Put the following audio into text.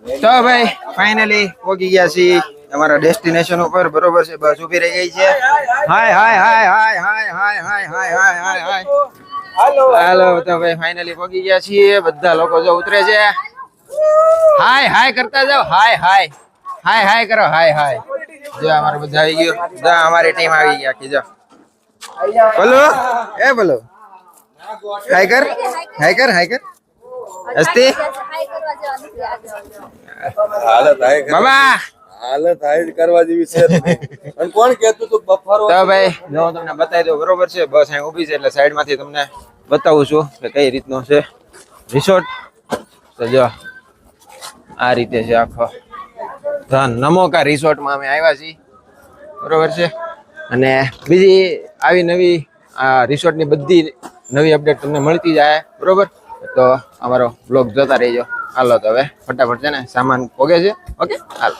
તો ભાઈ ફાઇનલી પહોંચી ગયા છીએ અમારા ડેસ્ટિનેશન ઉપર. બરોબર છે, બસ ઉભી રહી ગઈ છે. હાય હાય હાય હાય હાય હાય હાય હાય હાય હાય હાય હાલો. તો ભાઈ ફાઇનલી પહોંચી ગયા છીએ. બધા લોકો જો ઉતરે છે. હાય હાય કરતા જાઓ. હાય હાય હાય હાય કરો. હાય હાય. જો અમારે બધા આવી ગયો. જો અમારી ટીમ આવી ગઈ આખી. જો બોલો એ બોલો. હાય કર હાય કર હાય કર. હસ્તી બાબા હાલત હાઈ કરવા જેવી છે અને કોણ કહેતું તું બફારો. તો ભાઈ જો તમને બતાવી દઉં. બરોબર છે, બસ અહીં ઊભી છે એટલે સાઈડ માંથી તમને બતાવું છું કે કઈ રીતનો છે રિસોર્ટ. તો જો આ રીતે છે આખો નમોકા રિસોર્ટમાં અમે આવ્યા છીએ. બરોબર છે, અને બીજી આવી નવી આ રિસોર્ટની બધી નવી અપડેટ તમને મળતી જાય. બરોબર, તો અમારો બ્લોગ જોતા રહેજો. હાલો તો હવે ફટાફટ છે ને સામાન પોગે છે. ઓકે હાલો.